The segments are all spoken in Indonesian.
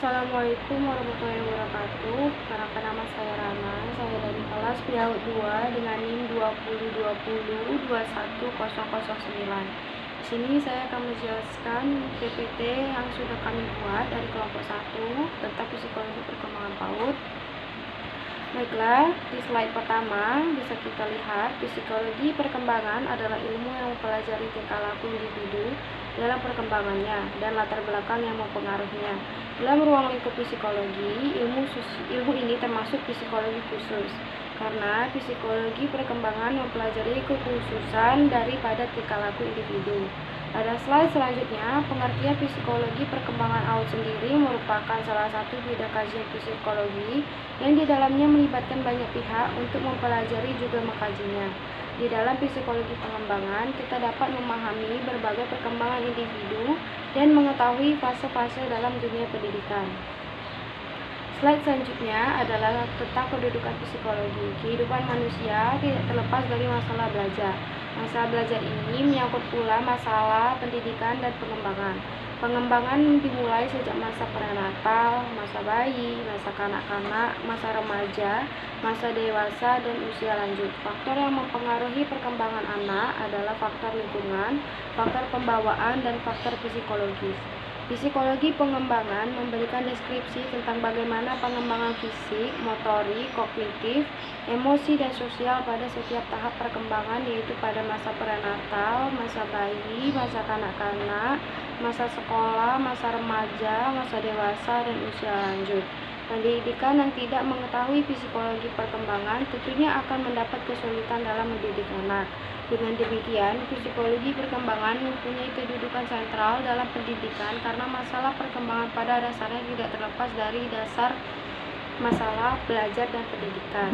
Assalamualaikum warahmatullahi wabarakatuh. Perkenalkan, nama saya Rana. Saya dari kelas PAUD 2 dengan NIM 2020210009. Di sini saya akan menjelaskan PPT yang sudah kami buat dari kelompok 1 tentang psikologi perkembangan PAUD. Baiklah, di slide pertama bisa kita lihat psikologi perkembangan adalah ilmu yang mempelajari tingkah laku individu dalam perkembangannya dan latar belakang yang mempengaruhinya. Dalam ruang lingkup psikologi, ilmu ini termasuk psikologi khusus, karena psikologi perkembangan mempelajari kekhususan daripada tingkah laku individu. Pada slide selanjutnya, pengertian psikologi perkembangan AUD sendiri merupakan salah satu bidang kajian psikologi yang di dalamnya melibatkan banyak pihak untuk mempelajari juga mengkajinya. Di dalam psikologi pengembangan, kita dapat memahami berbagai perkembangan individu dan mengetahui fase-fase dalam dunia pendidikan. Slide selanjutnya adalah tentang kedudukan psikologi. Kehidupan manusia tidak terlepas dari masalah belajar. Masalah belajar ini menyangkut pula masalah pendidikan dan pengembangan. Pengembangan dimulai sejak masa prenatal, masa bayi, masa kanak-kanak, masa remaja, masa dewasa, dan usia lanjut. Faktor yang mempengaruhi perkembangan anak adalah faktor lingkungan, faktor pembawaan, dan faktor psikologis. Psikologi pengembangan memberikan deskripsi tentang bagaimana pengembangan fisik, motorik, kognitif, emosi, dan sosial pada setiap tahap perkembangan, yaitu pada masa prenatal, masa bayi, masa kanak-kanak, masa sekolah, masa remaja, masa dewasa, dan usia lanjut. Pendidikan yang tidak mengetahui psikologi perkembangan tentunya akan mendapat kesulitan dalam mendidik anak. Dengan demikian, psikologi perkembangan mempunyai kedudukan sentral dalam pendidikan karena masalah perkembangan pada dasarnya tidak terlepas dari dasar masalah belajar dan pendidikan.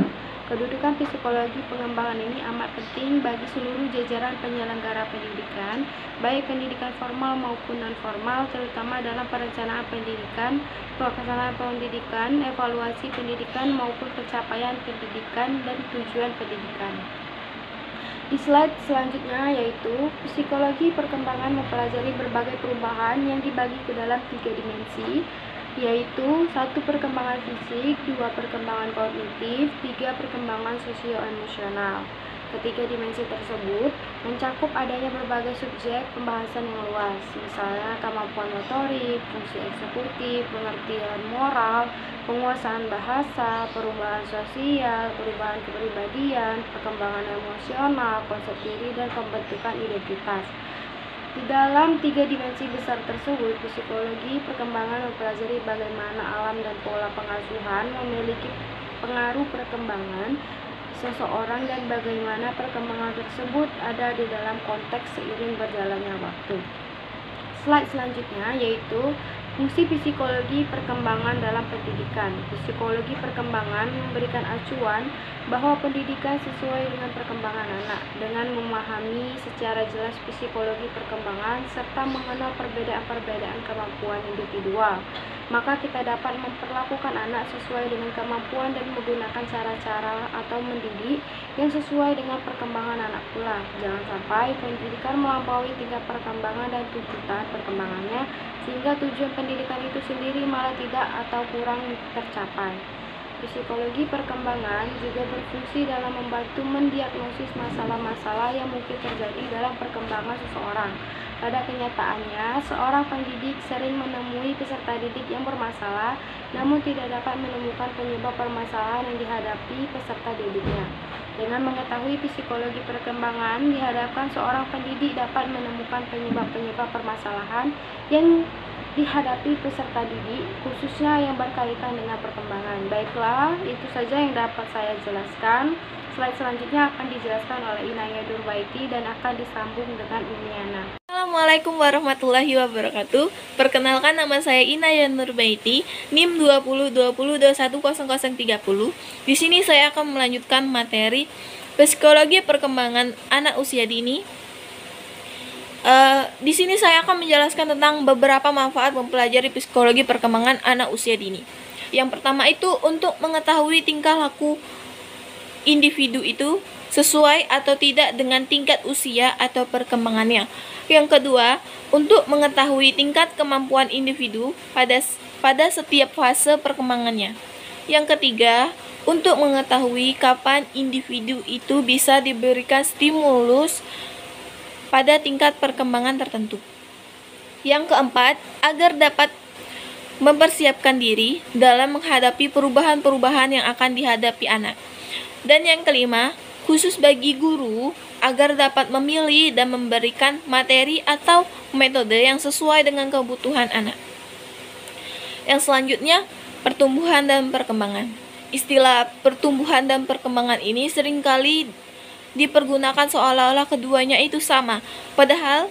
Kedudukan psikologi pengembangan ini amat penting bagi seluruh jajaran penyelenggara pendidikan, baik pendidikan formal maupun non-formal, terutama dalam perencanaan pendidikan, pelaksanaan pendidikan, evaluasi pendidikan, maupun pencapaian pendidikan dan tujuan pendidikan. Di slide selanjutnya yaitu psikologi perkembangan mempelajari berbagai perubahan yang dibagi ke dalam 3 dimensi, yaitu 1 perkembangan fisik, 2 perkembangan kognitif, 3 perkembangan sosio-emosional. Ketiga dimensi tersebut mencakup adanya berbagai subjek pembahasan yang luas, misalnya kemampuan motorik, fungsi eksekutif, pengertian moral, penguasaan bahasa, perubahan sosial, perubahan kepribadian, perkembangan emosional, konsep diri, dan pembentukan identitas. Di dalam 3 dimensi besar tersebut, psikologi perkembangan mempelajari bagaimana alam dan pola pengasuhan memiliki pengaruh perkembangan seseorang dan bagaimana perkembangan tersebut ada di dalam konteks seiring berjalannya waktu. Slide selanjutnya yaitu fungsi psikologi perkembangan dalam pendidikan. Psikologi perkembangan memberikan acuan bahwa pendidikan sesuai dengan perkembangan anak. Dengan memahami secara jelas psikologi perkembangan serta mengenal perbedaan-perbedaan kemampuan individual, maka kita dapat memperlakukan anak sesuai dengan kemampuan dan menggunakan cara-cara atau mendidik yang sesuai dengan perkembangan anak pula. Jangan sampai pendidikan melampaui tingkat perkembangan dan tuntutan perkembangannya, sehingga tujuan pendidikan itu sendiri malah tidak atau kurang tercapai. Psikologi perkembangan juga berfungsi dalam membantu mendiagnosis masalah-masalah yang mungkin terjadi dalam perkembangan seseorang. Pada kenyataannya, seorang pendidik sering menemui peserta didik yang bermasalah, namun tidak dapat menemukan penyebab permasalahan yang dihadapi peserta didiknya. Dengan mengetahui psikologi perkembangan, diharapkan seorang pendidik dapat menemukan penyebab-penyebab permasalahan yang dihadapi peserta didik, khususnya yang berkaitan dengan perkembangan. Baiklah, itu saja yang dapat saya jelaskan. Slide selanjutnya akan dijelaskan oleh Inaya Nurbaiti dan akan disambung dengan Umiana. Assalamualaikum warahmatullahi wabarakatuh. Perkenalkan, nama saya Inaya Nurbaiti, NIM 2020210030. Di sini saya akan melanjutkan materi psikologi perkembangan anak usia dini. Di sini saya akan menjelaskan tentang beberapa manfaat mempelajari psikologi perkembangan anak usia dini. Yang pertama itu untuk mengetahui tingkah laku individu itu sesuai atau tidak dengan tingkat usia atau perkembangannya. Yang kedua, untuk mengetahui tingkat kemampuan individu pada pada setiap fase perkembangannya. Yang ketiga, untuk mengetahui kapan individu itu bisa diberikan stimulus pada tingkat perkembangan tertentu. Yang keempat, agar dapat mempersiapkan diri dalam menghadapi perubahan-perubahan yang akan dihadapi anak. Dan yang kelima, khusus bagi guru agar dapat memilih dan memberikan materi atau metode yang sesuai dengan kebutuhan anak. Yang selanjutnya, pertumbuhan dan perkembangan. Istilah pertumbuhan dan perkembangan ini seringkali dipergunakan seolah-olah keduanya itu sama, padahal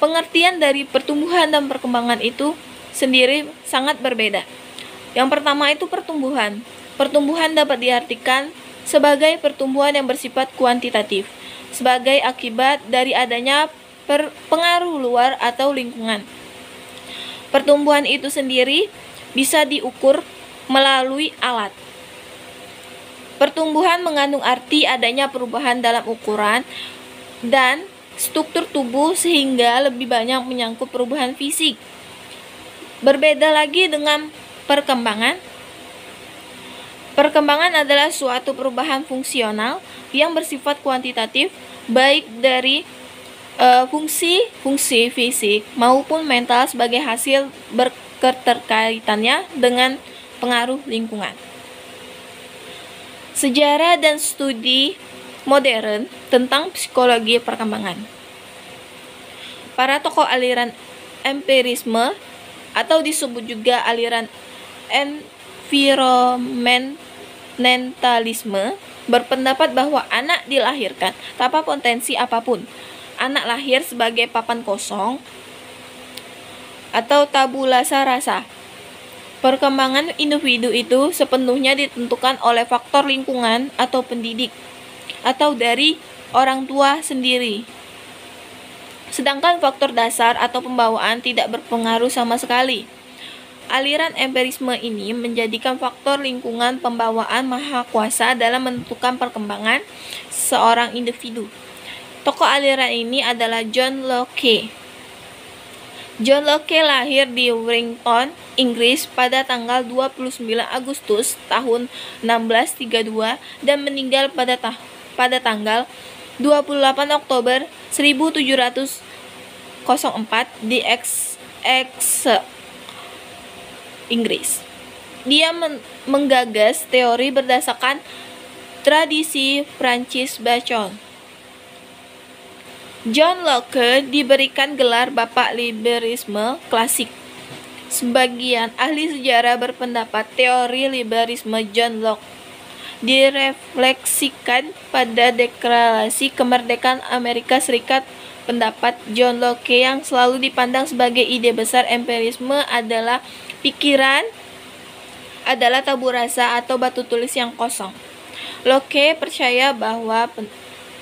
pengertian dari pertumbuhan dan perkembangan itu sendiri sangat berbeda. Yang pertama itu pertumbuhan. Pertumbuhan dapat diartikan sebagai pertumbuhan yang bersifat kuantitatif, sebagai akibat dari adanya pengaruh luar atau lingkungan. Pertumbuhan itu sendiri bisa diukur melalui alat. Pertumbuhan mengandung arti adanya perubahan dalam ukuran dan struktur tubuh sehingga lebih banyak menyangkut perubahan fisik. Berbeda lagi dengan perkembangan. Perkembangan adalah suatu perubahan fungsional yang bersifat kuantitatif, baik dari fungsi fisik maupun mental sebagai hasil berketerkaitannya dengan pengaruh lingkungan. Sejarah dan studi modern tentang psikologi perkembangan. Para tokoh aliran empirisme atau disebut juga aliran environmentalisme berpendapat bahwa anak dilahirkan tanpa potensi apapun. Anak lahir sebagai papan kosong atau tabula rasa. Perkembangan individu itu sepenuhnya ditentukan oleh faktor lingkungan atau pendidik atau dari orang tua sendiri. Sedangkan faktor dasar atau pembawaan tidak berpengaruh sama sekali. Aliran empirisme ini menjadikan faktor lingkungan pembawaan maha kuasa dalam menentukan perkembangan seorang individu. Tokoh aliran ini adalah John Locke. John Locke lahir di Warrington, Inggris pada tanggal 29 Agustus tahun 1632 dan meninggal pada tanggal 28 Oktober 1704 di Inggris. Dia menggagas teori berdasarkan tradisi Francis Bacon. John Locke diberikan gelar Bapak Liberalisme Klasik. Sebagian ahli sejarah berpendapat teori liberalisme John Locke direfleksikan pada Deklarasi Kemerdekaan Amerika Serikat. Pendapat John Locke yang selalu dipandang sebagai ide besar empirisme adalah pikiran adalah tabu rasa atau batu tulis yang kosong. Locke percaya bahwa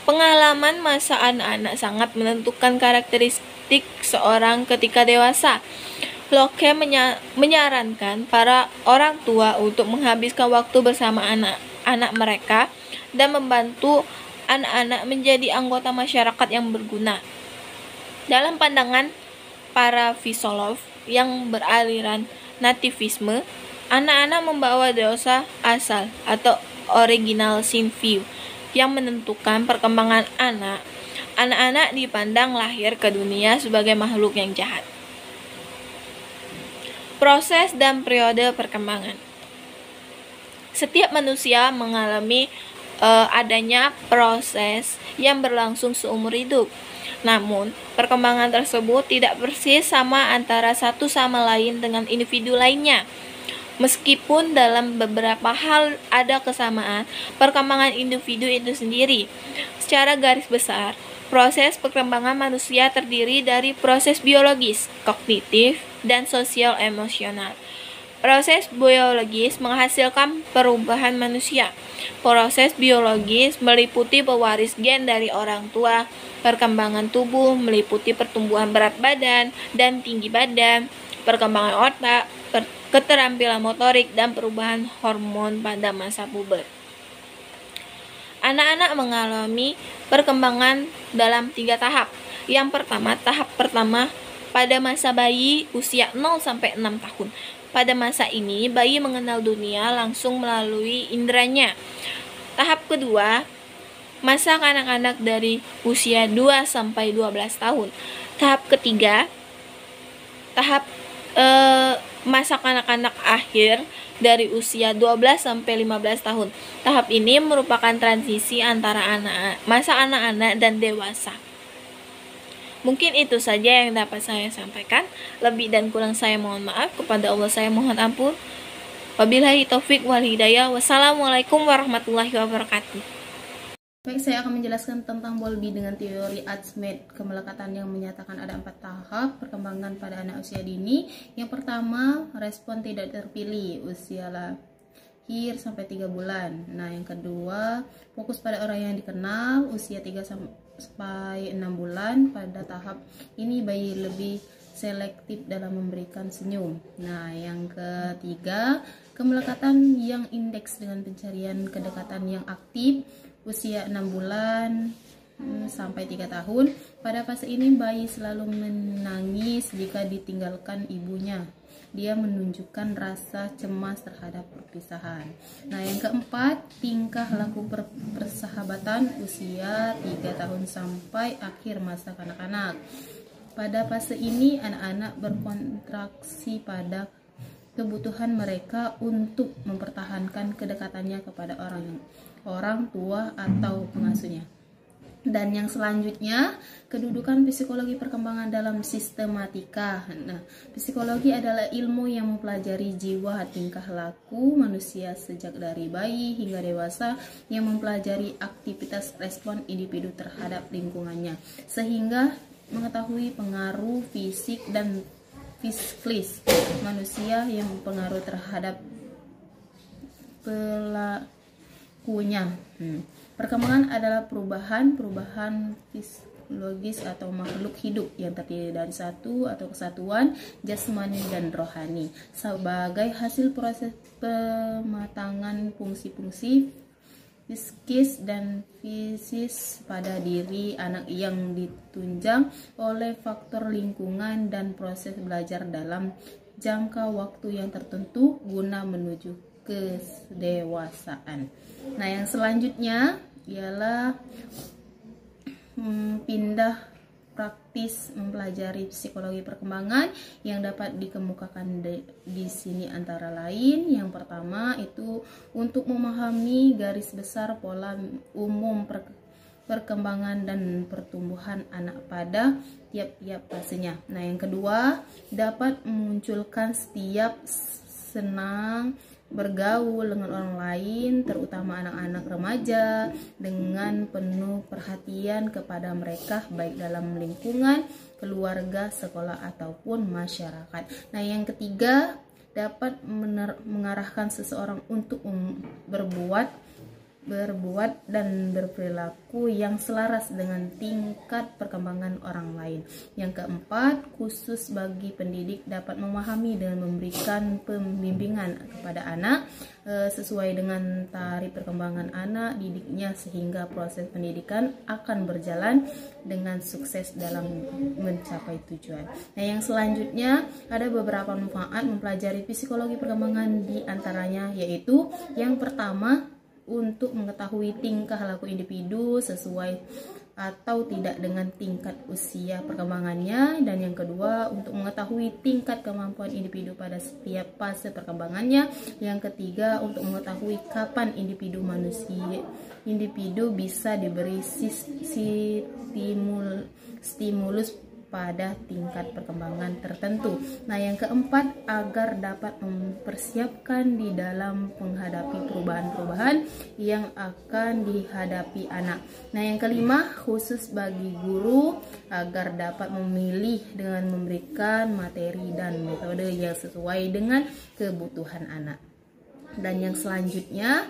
pengalaman masa anak-anak sangat menentukan karakteristik seorang ketika dewasa. Locke menyarankan para orang tua untuk menghabiskan waktu bersama anak-anak mereka dan membantu anak-anak menjadi anggota masyarakat yang berguna. Dalam pandangan para filosof yang beraliran nativisme, anak-anak membawa dosa asal atau original sin view yang menentukan perkembangan anak. Anak-anak dipandang lahir ke dunia sebagai makhluk yang jahat. Proses dan periode perkembangan. Setiap manusia mengalami adanya proses yang berlangsung seumur hidup. Namun, perkembangan tersebut tidak persis sama antara satu sama lain dengan individu lainnya. Meskipun dalam beberapa hal ada kesamaan, perkembangan individu itu sendiri. Secara garis besar, proses perkembangan manusia terdiri dari proses biologis, kognitif, dan sosial emosional. Proses biologis menghasilkan perubahan manusia. Proses biologis meliputi pewaris gen dari orang tua. Perkembangan tubuh meliputi pertumbuhan berat badan dan tinggi badan, perkembangan otak, keterampilan motorik, dan perubahan hormon pada masa puber. Anak-anak mengalami perkembangan dalam 3 tahap. Yang pertama, tahap pertama pada masa bayi usia 0-6 tahun. Pada masa ini, bayi mengenal dunia langsung melalui inderanya. Tahap kedua, masa kanak-kanak dari usia 2 sampai 12 tahun. Tahap ketiga, tahap masa kanak-kanak akhir dari usia 12 sampai 15 tahun. Tahap ini merupakan transisi antara masa anak-anak dan dewasa. Mungkin itu saja yang dapat saya sampaikan. Lebih dan kurang saya mohon maaf. Kepada Allah saya mohon ampun. Wabillahi taufik wal hidayah. Wassalamualaikum warahmatullahi wabarakatuh. Baik, saya akan menjelaskan tentang Bowlby dengan teori Archimedes kemelekatan yang menyatakan ada 4 tahap perkembangan pada anak usia dini. Yang pertama, respon tidak terpilih, usia lahir sampai 3 bulan. Nah, yang kedua, fokus pada orang yang dikenal, usia 3 sampai 6 bulan. Pada tahap ini bayi lebih selektif dalam memberikan senyum. Nah, yang ketiga, kemelekatan yang indeks dengan pencarian kedekatan yang aktif, usia 6 bulan sampai 3 tahun. Pada fase ini bayi selalu menangis jika ditinggalkan ibunya. Dia menunjukkan rasa cemas terhadap perpisahan. Nah, yang keempat, tingkah laku persahabatan usia 3 tahun sampai akhir masa kanak-kanak. Pada fase ini anak-anak berkontraksi pada kebutuhan mereka untuk mempertahankan kedekatannya kepada orang tua atau pengasuhnya. Dan yang selanjutnya, kedudukan psikologi perkembangan dalam sistematika. Nah, psikologi adalah ilmu yang mempelajari jiwa, tingkah laku manusia sejak dari bayi hingga dewasa, yang mempelajari aktivitas respon individu terhadap lingkungannya, sehingga mengetahui pengaruh fisik dan psikis manusia yang berpengaruh terhadap pelakunya. Perkembangan adalah perubahan fisiologis atau makhluk hidup yang terdiri dari satu atau kesatuan jasmani dan rohani sebagai hasil proses pematangan fungsi-fungsi psikis dan fisis pada diri anak yang ditunjang oleh faktor lingkungan dan proses belajar dalam jangka waktu yang tertentu guna menuju kedewasaan. Nah, yang selanjutnya ialah pindah praktis mempelajari psikologi perkembangan yang dapat dikemukakan di sini antara lain. Yang pertama itu untuk memahami garis besar pola umum perkembangan dan pertumbuhan anak pada tiap-tiap fasenya. Nah, yang kedua dapat memunculkan setiap senang bergaul dengan orang lain, terutama anak-anak remaja, dengan penuh perhatian kepada mereka baik dalam lingkungan, keluarga, sekolah, ataupun masyarakat. Nah, yang ketiga dapat mengarahkan seseorang untuk berbuat dan berperilaku yang selaras dengan tingkat perkembangan orang lain. Yang keempat, khusus bagi pendidik dapat memahami dan memberikan pembimbingan kepada anak sesuai dengan tarif perkembangan anak didiknya sehingga proses pendidikan akan berjalan dengan sukses dalam mencapai tujuan. Nah, yang selanjutnya ada beberapa manfaat mempelajari psikologi perkembangan, di antaranya yaitu yang pertama, untuk mengetahui tingkah laku individu sesuai atau tidak dengan tingkat usia perkembangannya, dan yang kedua untuk mengetahui tingkat kemampuan individu pada setiap fase perkembangannya, yang ketiga untuk mengetahui kapan individu bisa diberi stimulus pada tingkat perkembangan tertentu. Nah, yang keempat agar dapat mempersiapkan di dalam menghadapi perubahan-perubahan yang akan dihadapi anak. Nah, yang kelima khusus bagi guru agar dapat memilih dengan memberikan materi dan metode yang sesuai dengan kebutuhan anak. Dan yang selanjutnya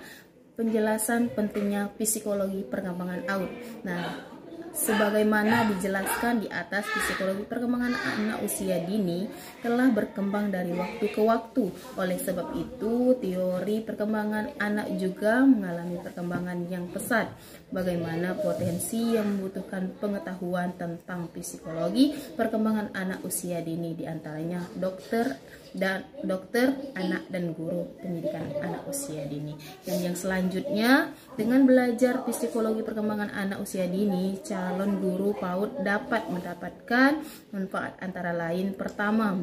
penjelasan pentingnya psikologi perkembangan AUD. Nah, sebagaimana dijelaskan di atas, psikologi perkembangan anak usia dini telah berkembang dari waktu ke waktu. Oleh sebab itu, teori perkembangan anak juga mengalami perkembangan yang pesat. Bagaimana potensi yang membutuhkan pengetahuan tentang psikologi perkembangan anak usia dini, di antaranya Dr. dan dokter anak dan guru pendidikan anak usia dini. Dan yang selanjutnya, dengan belajar psikologi perkembangan anak usia dini, calon guru PAUD dapat mendapatkan manfaat antara lain: pertama,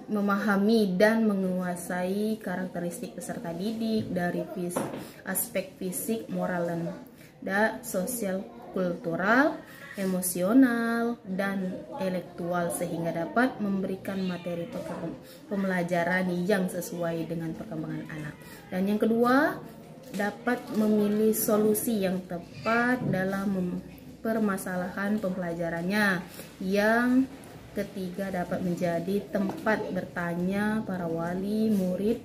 memahami dan menguasai karakteristik peserta didik dari aspek fisik, moral, dan sosial, kultural, emosional, dan intelektual, sehingga dapat memberikan materi pembelajaran yang sesuai dengan perkembangan anak. Dan yang kedua, dapat memilih solusi yang tepat dalam permasalahan pembelajarannya. Yang ketiga, dapat menjadi tempat bertanya para wali murid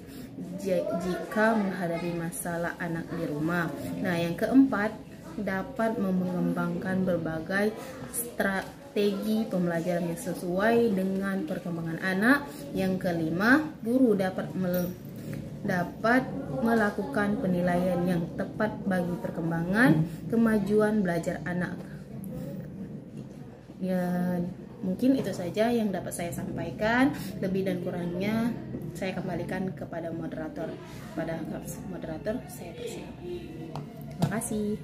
jika menghadapi masalah anak di rumah. Nah, yang keempat, dapat mengembangkan berbagai strategi pembelajaran yang sesuai dengan perkembangan anak. Yang kelima, guru dapat melakukan penilaian yang tepat bagi perkembangan kemajuan belajar anak. Ya, mungkin itu saja yang dapat saya sampaikan. Lebih dan kurangnya saya kembalikan kepada moderator. Pada moderator saya persilakan. Terima kasih.